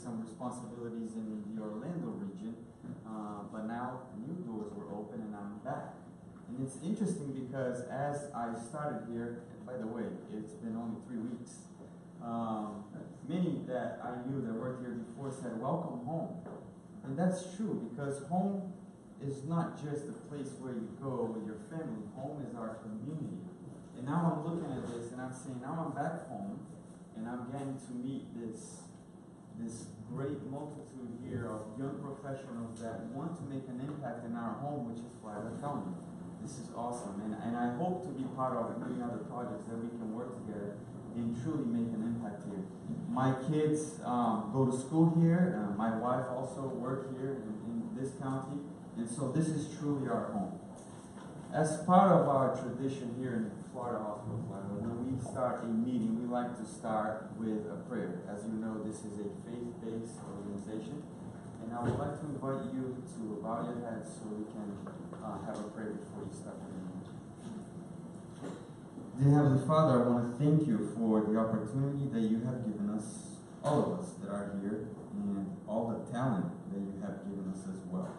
some responsibilities in the Orlando region, but now new doors were open and I'm back. And it's interesting because as I started here, and by the way, it's been only 3 weeks, many that I knew that worked here before said, welcome home. And that's true, because home is not just a place where you go with your family. Home is our community. And now I'm looking at this and I'm saying, now I'm back home and I'm getting to meet this great multitude here of young professionals that want to make an impact in our home, which is Flagler County. This is awesome, and I hope to be part of many other projects that we can work together and truly make an impact here. My kids go to school here. My wife also works here in this county, and so this is truly our home. As part of our tradition here in Florida Hospital Flagler, when we start a meeting, we like to start with a prayer. As you know, this is a faith-based organization, and I would like to invite you to bow your heads so we can have a prayer before you start the meeting. Dear Heavenly Father, I want to thank you for the opportunity that you have given us, all of us that are here, and all the talent that you have given us as well.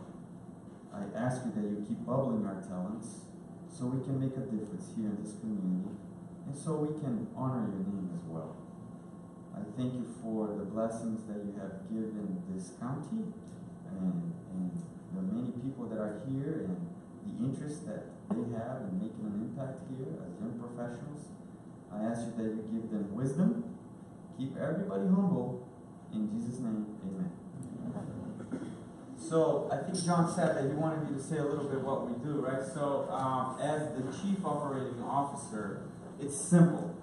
I ask you that you keep bubbling our talents so we can make a difference here in this community and so we can honor your name as well. I thank you for the blessings that you have given this county and the many people that are here and the interest that they have in making an impact here as young professionals. I ask you that you give them wisdom, keep everybody humble. In Jesus' name, amen. So I think John said that he wanted me to say a little bit what we do, right? So as the Chief Operating Officer, it's simple.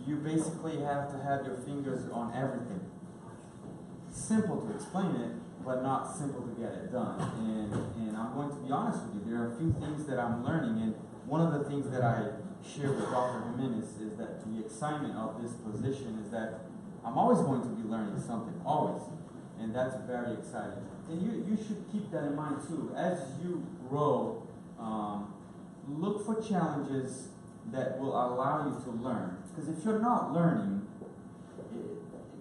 You basically have to have your fingers on everything. Simple to explain it, but not simple to get it done. And I'm going to be honest with you, there are a few things that I'm learning, and one of the things that I share with Dr. Jimenez is that the excitement of this position is that I'm always going to be learning something, always. And that's very exciting. And you should keep that in mind too. As you grow, look for challenges that will allow you to learn. Because if you're not learning,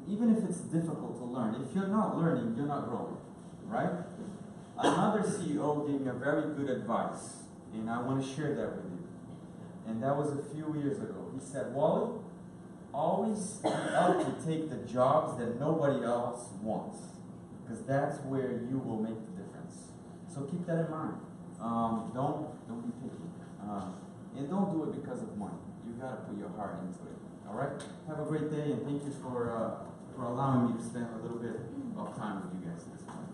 even if it's difficult to learn, if you're not learning, you're not growing, right? Another CEO gave me a very good advice, and I want to share that with you. And that was a few years ago. He said, Wally, always be out to take the jobs that nobody else wants, because that's where you will make the difference. So keep that in mind. Don't be picky, and don't do it because of money. You got to put your heart into it. All right. Have a great day, and thank you for allowing me to spend a little bit of time with you guys this morning.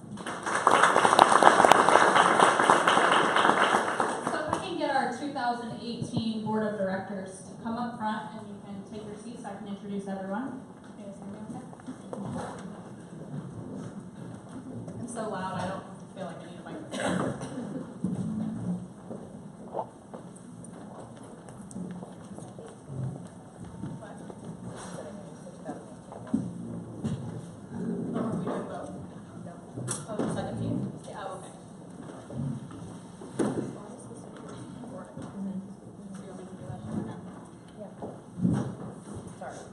So if we can get our 2018 Board of Directors to come up front, and you can take your seats, I can introduce everyone. You guys hear me okay? I'm so loud, I don't feel like I need a microphone.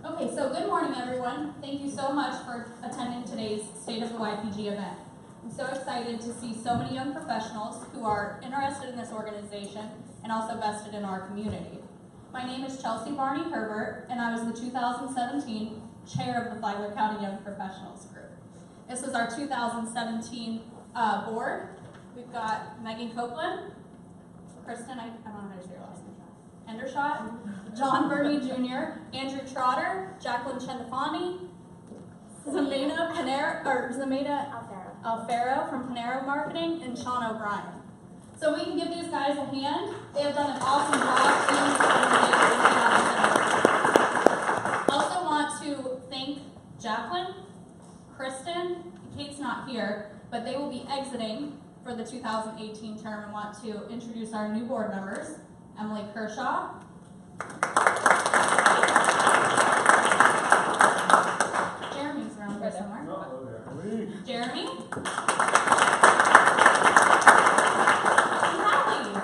Okay, so good morning, everyone. Thank you so much for attending today's State of the YPG event. I'm so excited to see so many young professionals who are interested in this organization and also vested in our community. My name is Chelsea Barney Herbert, and I was the 2017 Chair of the Flagler County Young Professionals Group. This is our 2017 board. We've got Megan Copeland, Kristen, I don't know how to say your last name, Endershot, John Burney Jr., Andrew Trotter, Jacqueline Chendafani, Zameda Alfaro from Panero Marketing, and Sean O'Brien. So we can give these guys a hand. They have done an awesome job. Also want to thank Jacqueline, Kristen, Kate's not here, but they will be exiting for the 2018 term, and want to introduce our new board members. Emily Kershaw, Jeremy's around here somewhere. Jeremy, and Hallie.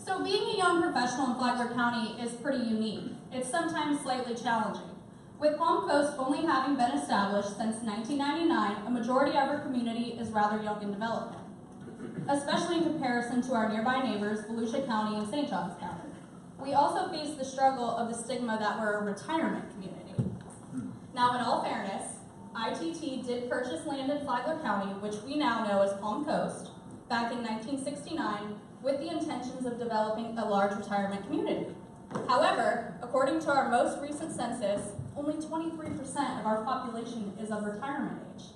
So being a young professional in Flagler County is pretty unique. It's sometimes slightly slightly challenging. With Palm Coast only having been established since 1999, a majority of our community is rather young in development, especially in comparison to our nearby neighbors, Volusia County and St. Johns County. We also face the struggle of the stigma that we're a retirement community. Now, in all fairness, ITT did purchase land in Flagler County, which we now know as Palm Coast, back in 1969 with the intentions of developing a large retirement community. However, according to our most recent census, only 23% of our population is of retirement age.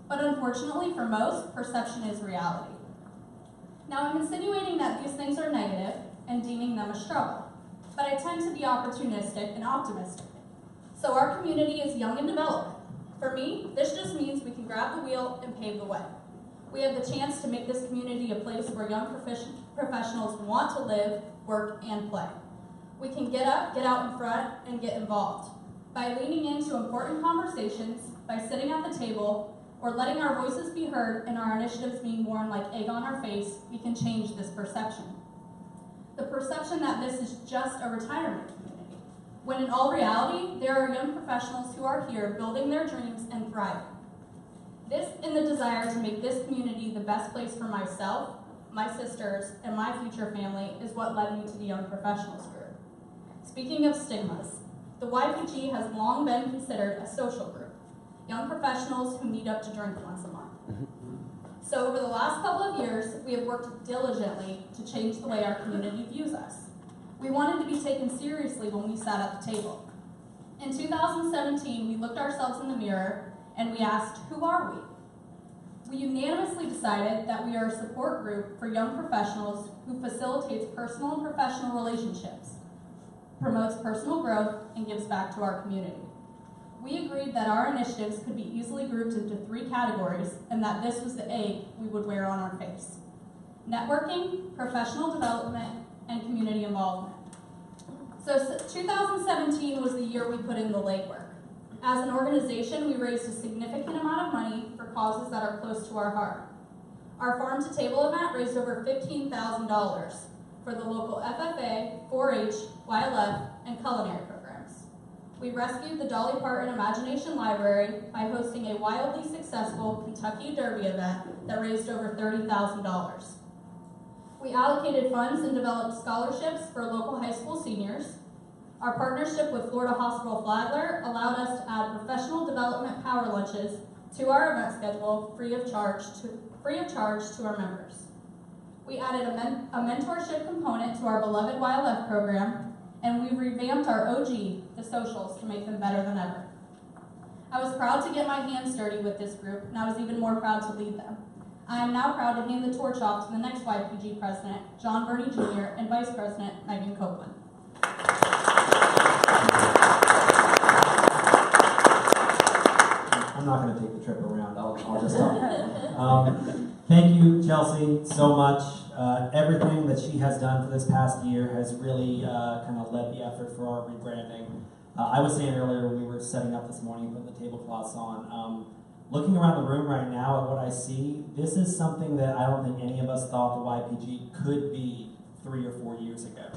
But unfortunately for most, perception is reality. Now, I'm insinuating that these things are negative and deeming them a struggle, but I tend to be opportunistic and optimistic. So our community is young in development. For me, this just means we can grab the wheel and pave the way. We have the chance to make this community a place where young professionals want to live, work, and play. We can get up, get out in front, and get involved. By leaning into important conversations, by sitting at the table, or letting our voices be heard and our initiatives being worn like egg on our face, we can change this perception. The perception that this is just a retirement community, when in all reality, there are young professionals who are here building their dreams and thriving. This and the desire to make this community the best place for myself, my sisters, and my future family is what led me to the Young Professionals Group. Speaking of stigmas, the YPG has long been considered a social group, young professionals who meet up to drink once a month. So over the last couple of years, we have worked diligently to change the way our community views us. We wanted to be taken seriously when we sat at the table. In 2017, we looked ourselves in the mirror and we asked, who are we? We unanimously decided that we are a support group for young professionals who facilitates personal and professional relationships, promotes personal growth, and gives back to our community. We agreed that our initiatives could be easily grouped into 3 categories and that this was the egg we would wear on our face: networking, professional development, and community involvement. So 2017 was the year we put in the legwork. As an organization, we raised a significant amount of money for causes that are close to our heart. Our Farm to Table event raised over $15,000 for the local FFA, 4-H, YLF, and culinary programs. We rescued the Dolly Parton Imagination Library by hosting a wildly successful Kentucky Derby event that raised over $30,000. We allocated funds and developed scholarships for local high school seniors. Our partnership with Florida Hospital Flagler allowed us to add professional development power lunches to our event schedule free of charge to our members. We added a mentorship component to our beloved YLF program, and we revamped our OG, the socials, to make them better than ever. I was proud to get my hands dirty with this group, and I was even more proud to lead them. I am now proud to hand the torch off to the next YPG president, John Burney Jr., and Vice President, Megan Copeland. I'm not going to take the trip around. I'll just talk. Thank you, Chelsea, so much. Everything that she has done for this past year has really kind of led the effort for our rebranding. I was saying earlier when we were setting up this morning, putting the tablecloths on, looking around the room right now at what I see, this is something that I don't think any of us thought the YPG could be 3 or 4 years ago.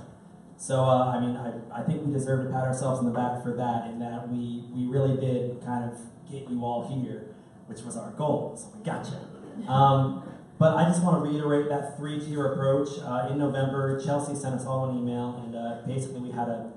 So, I mean, I think we deserve to pat ourselves on the back for that, in that we really did kind of get you all here, which was our goal, so we got you. But I just want to reiterate that 3-tier approach. In November, Chelsea sent us all an email, and basically we had a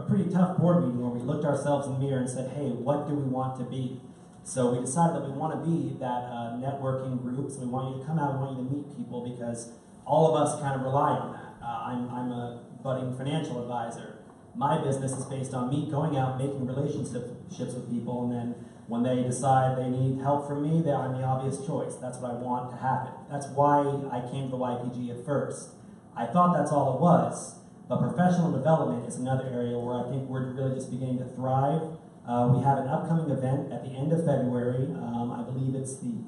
pretty tough board meeting where we looked ourselves in the mirror and said, hey, what do we want to be? So we decided that we want to be that networking group, so we want you to come out, we want you to meet people, because all of us kind of rely on that. I'm a budding financial advisor. My business is based on me going out, making relationships with people, and then when they decide they need help from me, I'm the obvious choice. That's what I want to happen. That's why I came to the YPG at first. I thought that's all it was, but professional development is another area where I think we're really just beginning to thrive. We have an upcoming event at the end of February. I believe it's the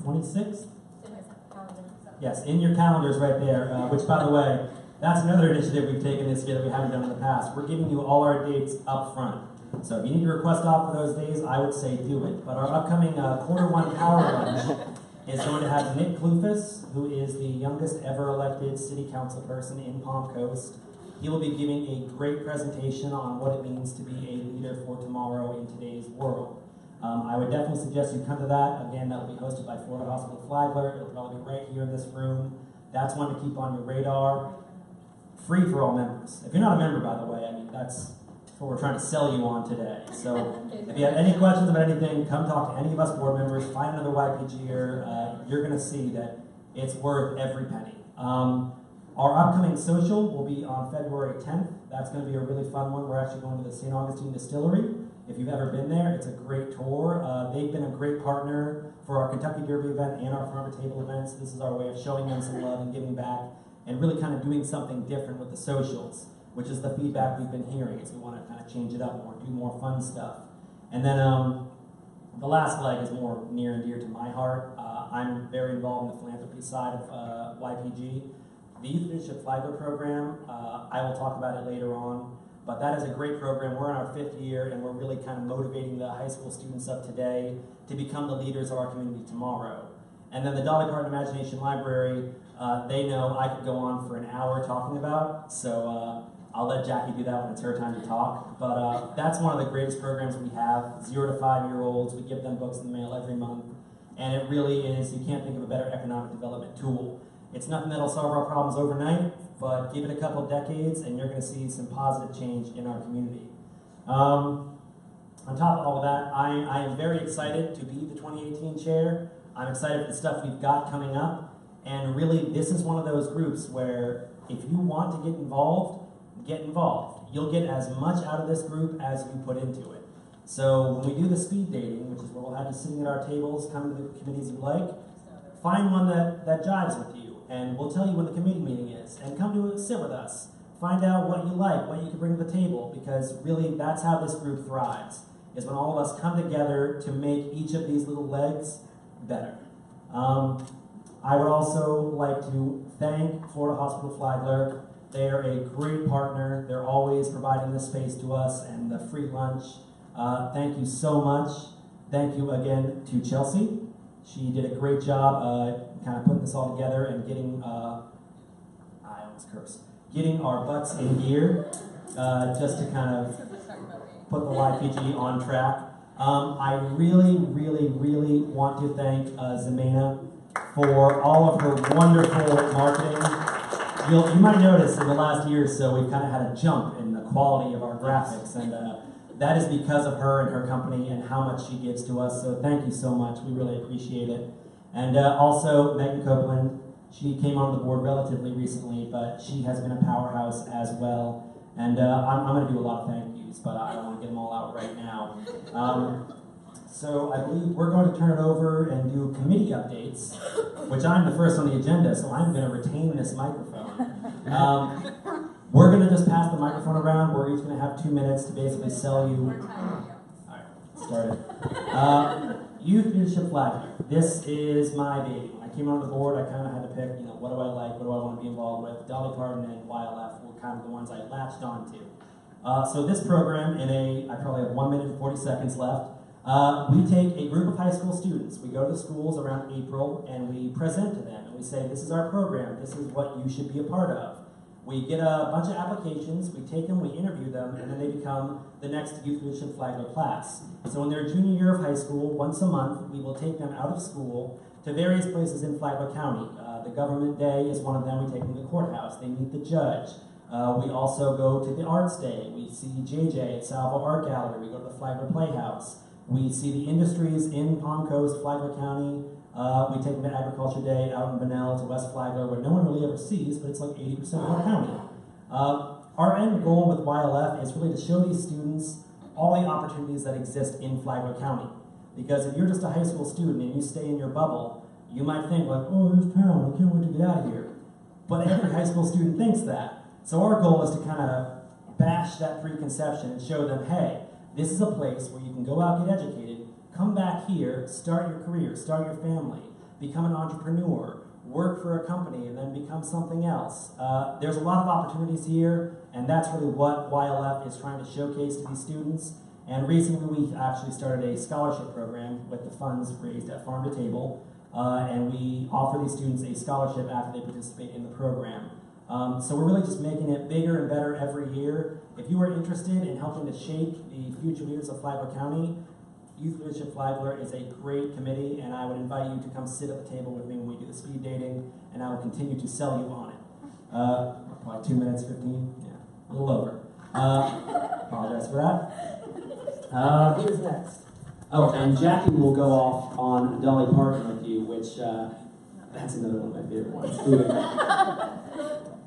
26th? Yes, in your calendars right there, which, by the way, that's another initiative we've taken this year that we haven't done in the past. We're giving you all our dates up front. So if you need to request off for those days, I would say do it. But our upcoming Q1 Power Lunch is going to have Nick Klufus, who is the youngest ever elected city council person in Palm Coast. He will be giving a great presentation on what it means to be a leader for tomorrow in today's world. I would definitely suggest you come to that. Again, that will be hosted by Florida Hospital Flagler. It'll probably be right here in this room. That's one to keep on your radar. Free for all members. If you're not a member, by the way, I mean, that's what we're trying to sell you on today. So if you have any questions about anything, come talk to any of us board members, find another YPGer. You're going to see that it's worth every penny. Our upcoming social will be on February 10th. That's going to be a really fun one. We're actually going to the St. Augustine Distillery. If you've ever been there, it's a great tour. They've been a great partner for our Kentucky Derby event and our Farm to Table events. This is our way of showing them some love and giving back and really kind of doing something different with the socials, which is the feedback we've been hearing, is we want to kind of change it up more, do more fun stuff. And then the last leg is more near and dear to my heart. I'm very involved in the philanthropy side of YPG. The Youth Leadership Flagler program, I will talk about it later on, but that is a great program. We're in our 5th year, and we're really kind of motivating the high school students of today to become the leaders of our community tomorrow. And then the Dolly Parton Imagination Library, they know I could go on for an hour talking about, so I'll let Jackie do that when it's her time to talk. But that's one of the greatest programs we have, 0 to 5-year-olds. We give them books in the mail every month, and it really is, you can't think of a better economic development tool. It's nothing that'll solve our problems overnight, but give it a couple decades and you're going to see some positive change in our community. On top of all of that, I am very excited to be the 2018 chair. I'm excited for the stuff we've got coming up, and really this is one of those groups where if you want to get involved, get involved. You'll get as much out of this group as you put into it. So when we do the speed dating, which is where we'll have you sitting at our tables, come to the committees you like, find one that jives with you. And we'll tell you when the committee meeting is, and come to sit with us. Find out what you like, what you can bring to the table, because really that's how this group thrives, is when all of us come together to make each of these little legs better. I would also like to thank Florida Hospital Flagler. They are a great partner. They're always providing this space to us and the free lunch. Thank you so much. Thank you again to Chelsea. She did a great job kind of putting this all together and getting, I almost cursed, getting our butts in gear just to kind of put the YPG on track. I really, really, really want to thank Zemena for all of her wonderful marketing. You might notice in the last year or so we've kind of had a jump in the quality of our graphics, and that is because of her and her company and how much she gives to us, so thank you so much. We really appreciate it. And also, Megan Copeland, she came on the board relatively recently, but she has been a powerhouse as well. And I'm going to do a lot of thank yous, but I don't want to get them all out right now. So I believe we're going to turn it over and do committee updates, which I'm the first on the agenda, so I'm going to retain this microphone. We're going to just pass the microphone around. We're each going to have 2 minutes to basically sell you. All right, started. Youth Leadership Flagler. This is my baby. When I came on the board, I kind of had to pick, what do I like, what do I want to be involved with? Dolly Parton and YLF were kind of the ones I latched onto. So this program, I probably have 1 minute and 40 seconds left. We take a group of high school students. We go to the schools around April and we present to them and we say, this is our program, this is what you should be a part of. We get a bunch of applications, we take them, we interview them, and then they become the next Youth Leadership Flagler class. So in their junior year of high school, once a month, we will take them out of school to various places in Flagler County. The government day is one of them. We take them to the courthouse. They meet the judge. We also go to the Arts Day. We see JJ at Salvo Art Gallery. We go to the Flagler Playhouse. We see the industries in Palm Coast, Flagler County. We take them to Agriculture Day out in Bunnell to West Flagler, where no one really ever sees, but it's like 80% of our county. Our end goal with YLF is really to show these students all the opportunities that exist in Flagler County. Because if you're just a high school student and you stay in your bubble, you might think like, oh, there's town, I can't wait to get out of here. But every high school student thinks that. So our goal is to kind of bash that preconception and show them, hey, this is a place where you can go out, get educated, come back here, start your career, start your family, become an entrepreneur, work for a company, and then become something else. There's a lot of opportunities here, and that's really what YLF is trying to showcase to these students. And recently we actually started a scholarship program with the funds raised at Farm to Table, and we offer these students a scholarship after they participate in the program. So we're really just making it bigger and better every year. If you are interested in helping to shape the future leaders of Flagler County, Youth Leadership Flagler is a great committee, and I would invite you to come sit at the table with me when we do the speed dating, and I will continue to sell you on it. Probably 2 minutes, 15? Yeah, a little over. Apologize for that. Who's next? Oh, and Jackie will go off on Dolly Parton with you, which, that's another one of my favorite ones.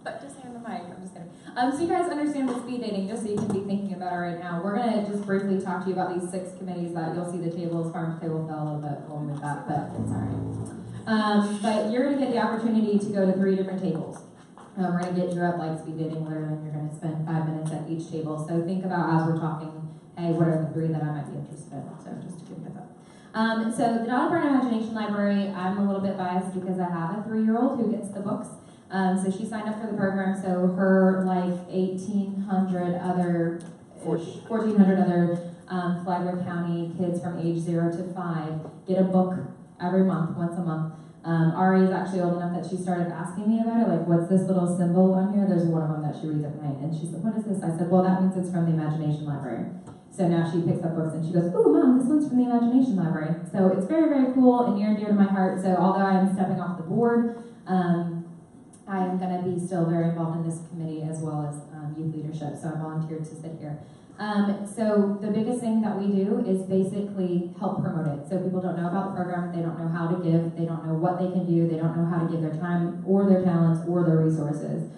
But just hand the mic, I'm just kidding. So you guys understand the speed dating, just so you can be thinking about it right now. We're gonna just briefly talk to you about these 6 committees that you'll see the tables. Farm to table fell a little bit going with that, but it's alright. But you're gonna get the opportunity to go to 3 different tables. We're gonna get you up like speed dating, literally, and you're gonna spend 5 minutes at each table. So think about as we're talking, hey, what are the 3 that I might be interested in? So just to give you a heads up. So the Dolly Parton Imagination Library, I'm a little bit biased because I have a 3-year-old who gets the books. So she signed up for the program, so her like 1,400 other Flagler County kids from age 0 to 5 get a book every month, once a month. Ari is actually old enough that she started asking me about it, like, what's this little symbol on here? There's one of them that she reads at night, and she said, what is this? I said, well, that means it's from the Imagination Library. So now she picks up books and she goes, ooh, Mom, this one's from the Imagination Library. So it's very, very cool and near and dear to my heart. So although I am stepping off the board, I am going to be still very involved in this committee as well as youth leadership. So I volunteered to sit here. So the biggest thing that we do is basically help promote it. So people don't know about the program, they don't know how to give, they don't know what they can do, they don't know how to give their time or their talents or their resources.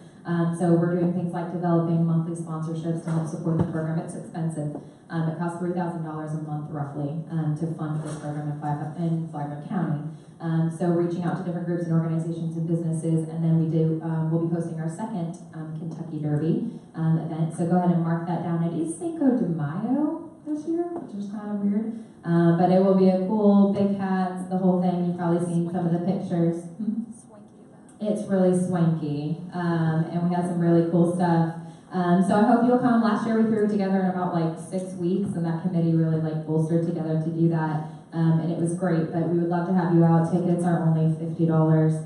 So we're doing things like developing monthly sponsorships to help support the program. It's expensive. It costs $3,000 a month roughly to fund this program in Flagler County. So reaching out to different groups and organizations and businesses, and then we'll be hosting our second Kentucky Derby event. So go ahead and mark that down. It is Cinco de Mayo this year, which is kind of weird, but it will be a cool, big hats, the whole thing. You've probably seen some of the pictures. It's really swanky, and we had some really cool stuff. So I hope you'll come. Last year we threw it together in about like 6 weeks, and that committee really like bolstered together to do that. And it was great, but we would love to have you out. Tickets are only $50,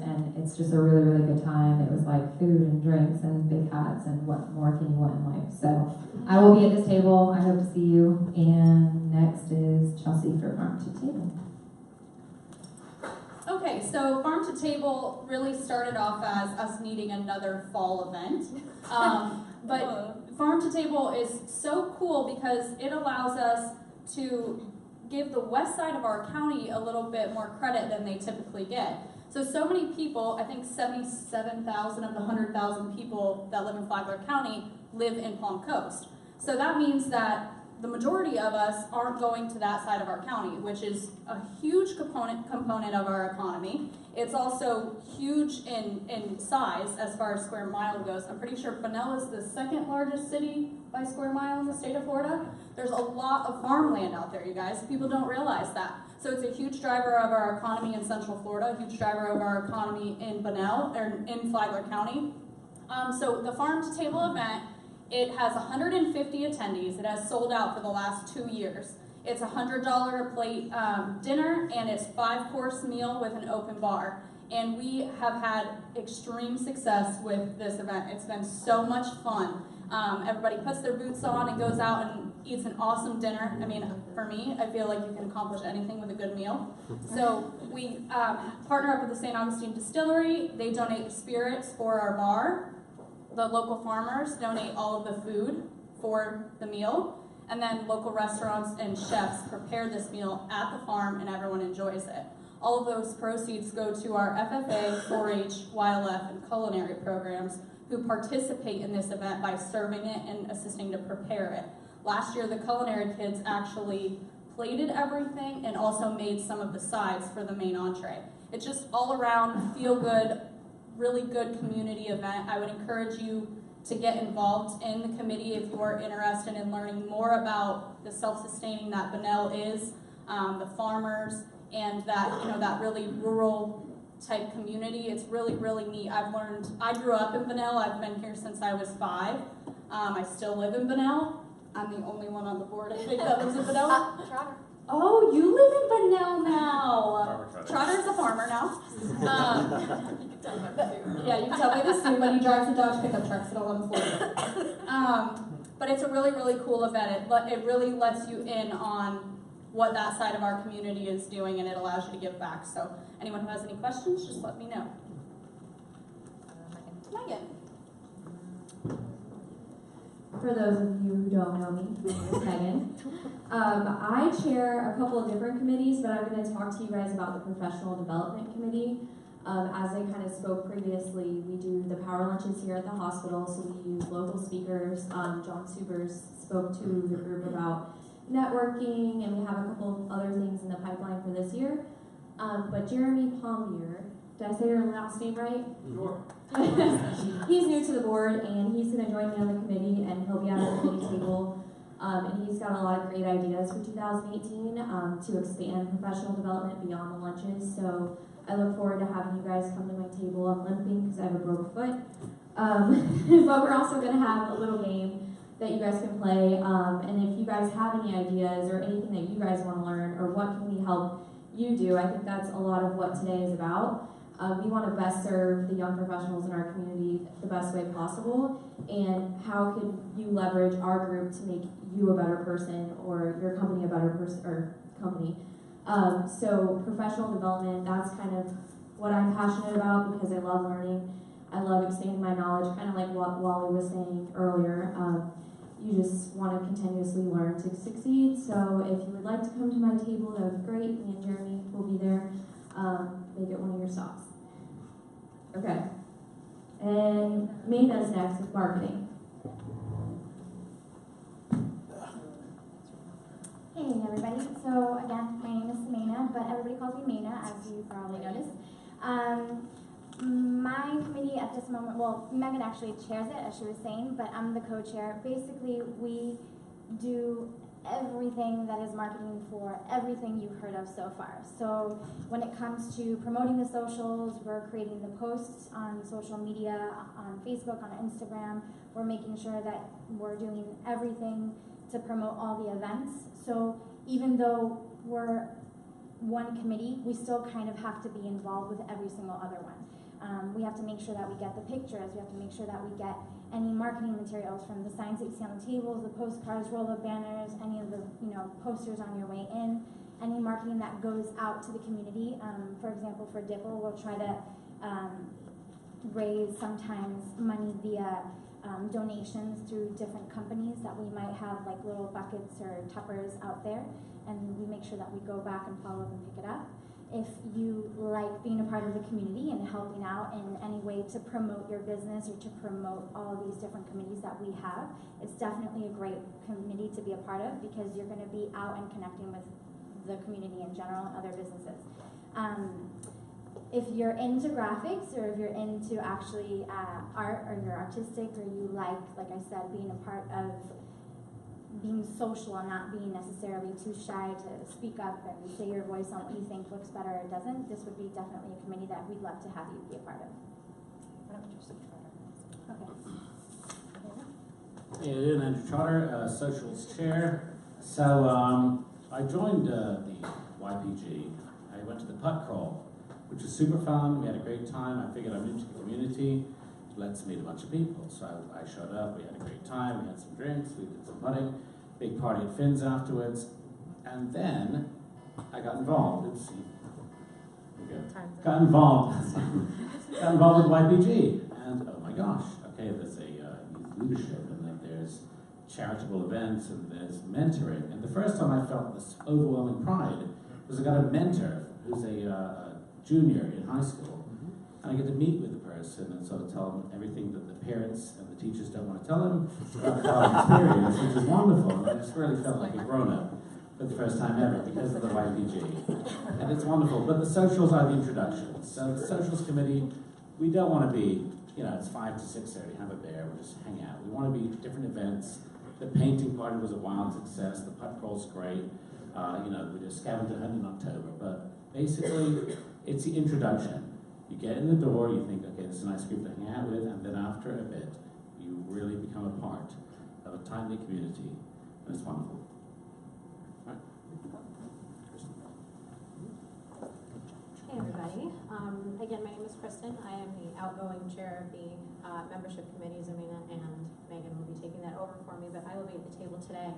and it's just a really, really good time. It was like food and drinks and big hats, and what more can you want in life? So I will be at this table. I hope to see you. And next is Chelsea for Farm to Table. Okay, so Farm to Table really started off as us needing another fall event. But Farm to Table is so cool because it allows us to give the west side of our county a little bit more credit than they typically get. So many people, I think 77,000 of the 100,000 people that live in Flagler County live in Palm Coast. So that means that the majority of us aren't going to that side of our county, which is a huge component of our economy. It's also huge in size as far as square mile goes. I'm pretty sure Bunnell is the 2nd largest city by square mile in the state of Florida. There's a lot of farmland out there, you guys. People don't realize that. So it's a huge driver of our economy in Central Florida, a huge driver of our economy in Bunnell, or in Flagler County. So the Farm to Table event, it has 150 attendees. It has sold out for the last 2 years. It's $100 a plate dinner, and it's 5-course meal with an open bar. And we have had extreme success with this event. It's been so much fun. Everybody puts their boots on and goes out and eats an awesome dinner. I mean, for me, I feel like you can accomplish anything with a good meal. So we partner up with the St. Augustine Distillery. They donate spirits for our bar. The local farmers donate all of the food for the meal, and then local restaurants and chefs prepare this meal at the farm, and everyone enjoys it. All of those proceeds go to our FFA, 4-H, YLF, and culinary programs who participate in this event by serving it and assisting to prepare it. Last year, the culinary kids actually plated everything and also made some of the sides for the main entree. It's just all around feel-good, really good community event. I would encourage you to get involved in the committee if you are interested in learning more about the self-sustaining that Bunnell is, the farmers, and that, you know, that really rural type community. It's really, really neat. I grew up in Bunnell. I've been here since I was 5. I still live in Bunnell. I'm the only one on the board, I think, that lives in Bunnell. Trotter. Oh, you live in Bunnell now. Trotter's a farmer now. Yeah, you can tell by the suit, but he drives the Dodge pickup truck, so don't let him fool you. But it's a really, really cool event. It really lets you in on what that side of our community is doing, and it allows you to give back. So anyone who has any questions, just let me know. Megan. For those of you who don't know me, my name is Megan. I chair a couple of different committees, but I'm going to talk to you guys about the Professional Development Committee. As I kind of spoke previously, we do the power lunches here at the hospital, so we use local speakers. John Subers spoke to the group about networking, and we have a couple of other things in the pipeline for this year. But Jeremy Pommier, did I say your last name right? Sure. He's new to the board, and he's going to join me on the committee, and he'll be on the committee table. And he's got a lot of great ideas for 2018 to expand professional development beyond the lunches. So I look forward to having you guys come to my table. I'm limping because I have a broke foot. But we're also going to have a little game that you guys can play. And if you guys have any ideas or anything that you guys want to learn, or what can we help you do, I think that's a lot of what today is about. We want to best serve the young professionals in our community the best way possible, and how can you leverage our group to make you a better person, or your company a better person, or company. So professional development, that's kind of what I'm passionate about, because I love learning. I love expanding my knowledge, kind of like what Wally was saying earlier. You just want to continuously learn to succeed. So if you would like to come to my table, that would be great. Me and Jeremy will be there. Make it one of your stops. Okay. And Mina's next with marketing. Hey everybody, so again, my name is Samena, but everybody calls me Mina, as you probably noticed. My committee at this moment, well, Megan actually chairs it, as she was saying, but I'm the co-chair. Basically, we do everything that is marketing for everything you've heard of so far. So when it comes to promoting the socials, we're creating the posts on social media, on Facebook, on Instagram. We're making sure that we're doing everything to promote all the events. So even though we're one committee, we still kind of have to be involved with every single other one. We have to make sure that we get the pictures, we have to make sure that we get any marketing materials, from the signs that you see on the tables, the postcards, roll-up banners, any of the posters on your way in, any marketing that goes out to the community. For example, for Dipple, we'll try to raise sometimes money via donations through different companies that we might have, like little buckets or tuppers out there, and we make sure that we go back and follow up and pick it up. If you like being a part of the community and helping out in any way to promote your business or to promote all of these different committees that we have, it's definitely a great committee to be a part of, because you're going to be out and connecting with the community in general and other businesses. If you're into graphics, or if you're into actually art, or you're artistic, or you like I said, being a part of being social and not being necessarily too shy to speak up and say your voice on what you think looks better or doesn't, this would be definitely a committee that we'd love to have you be a part of. Okay. Hey, Andrew Trotter, Socials Chair. So I joined the YPG. I went to the putt crawl, which was super fun. We had a great time. I figured I'm into the community. Let's meet a bunch of people. So I showed up, we had a great time, we had some drinks, we did some putting, big party at Finn's afterwards, and then I got involved. Got involved with YPG, and oh my gosh, okay, there's a youth leadership, and then there's charitable events, and there's mentoring. And the first time I felt this overwhelming pride was I got a mentor who's a junior in high school, and I get to meet with the person and sort of tell them everything that the parents and the teachers don't want to tell them about the college experience, which is wonderful. And I just really felt like a grown-up for the first time ever because of the YPG. And it's wonderful. But the socials are the introductions. So the socials committee, we don't want to be, it's 5 to 6:30, have a beer, we'll just hang out. We want to be different events. The painting party was a wild success. The putt crawl's great. We did a scavenger hunt in October. But basically, it's the introduction. You get in the door, you think, okay, this is a nice group to hang out with, and then after a bit, you really become a part of a timely community, and it's wonderful. All right. Hey everybody, Again, my name is Kristen. I am the outgoing chair of the membership committee. Zamina and Megan will be taking that over for me, but I will be at the table today.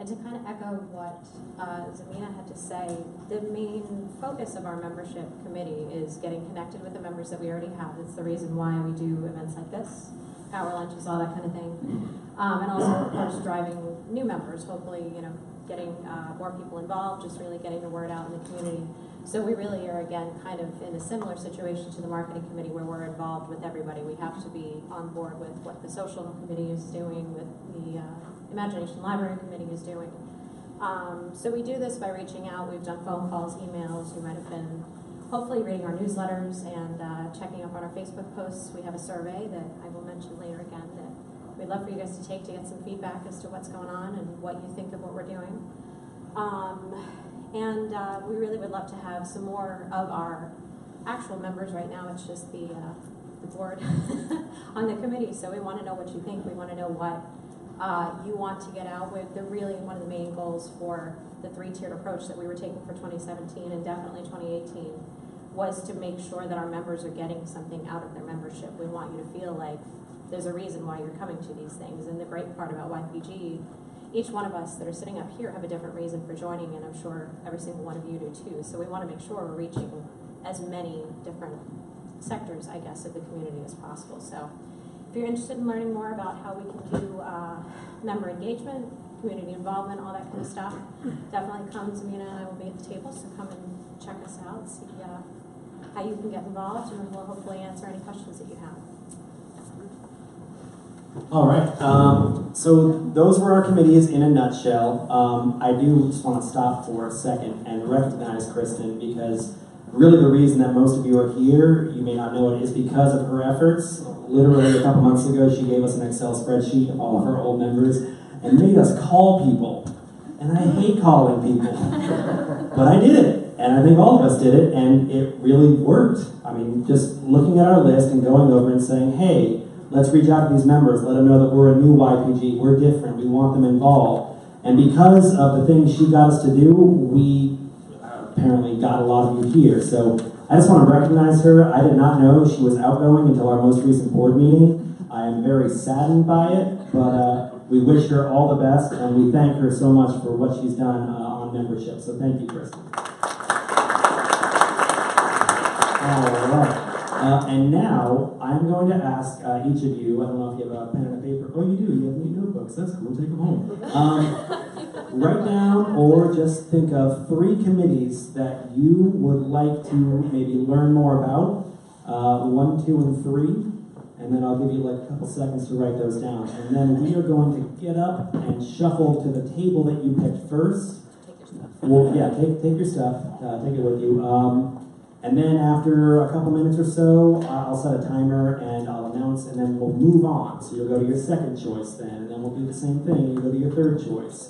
And to kind of echo what Zamina had to say, the main focus of our membership committee is getting connected with the members that we already have. It's the reason why we do events like this, power lunches, all that kind of thing. And also, of course, driving new members, hopefully, getting more people involved, just really getting the word out in the community. So we really are, again, kind of in a similar situation to the marketing committee where we're involved with everybody. We have to be on board with what the social committee is doing, with the Imagination Library committee is doing. So we do this by reaching out. We've done phone calls, emails. You might have been hopefully reading our newsletters and checking up on our Facebook posts. We have a survey that I will mention later again that we'd love for you guys to take to get some feedback as to what's going on and what you think of what we're doing. And we really would love to have some more of our actual members. Right now it's just the board on the committee, so we want to know what you think. We want to know what you want to get out with. Really one of the main goals for the three-tiered approach that we were taking for 2017 and definitely 2018 was to make sure that our members are getting something out of their membership. We want you to feel like there's a reason why you're coming to these things. And the great part about YPG, each one of us that are sitting up here have a different reason for joining, and I'm sure every single one of you do too. So we want to make sure we're reaching as many different sectors, I guess, of the community as possible. So if you're interested in learning more about how we can do member engagement, community involvement, all that kind of stuff, definitely come. Zamina and I will be at the table, so come and check us out, see how you can get involved, and we'll hopefully answer any questions that you have. All right, so those were our committees in a nutshell. I do just want to stop for a second and recognize Kristen, because really the reason that most of you are here, you may not know it, is because of her efforts. Literally a couple months ago, she gave us an Excel spreadsheet of all of her old members and made us call people. And I hate calling people, but I did it. And I think all of us did it, and it really worked. I mean, just looking at our list and going over and saying, hey, let's reach out to these members, let them know that we're a new YPG, we're different, we want them involved. And because of the things she got us to do, we apparently got a lot of you here. So I just want to recognize her. I did not know she was outgoing until our most recent board meeting. I am very saddened by it, but we wish her all the best, and we thank her so much for what she's done on membership. So thank you, Kristen. All right. And now, I'm going to ask each of you, I don't know if you have a pen and a paper. Oh, you do. You have neat notebooks. That's cool. Take them home. Write down or just think of 3 committees that you would like to maybe learn more about. 1, 2, and 3. And then I'll give you like a couple seconds to write those down. And then we are going to get up and shuffle to the table that you picked first. Take your stuff. Well, yeah, take your stuff. Take it with you. And then after a couple minutes or so, I'll set a timer and I'll announce, and then we'll move on. So you'll go to your second choice then, and then we'll do the same thing, and you go to your third choice.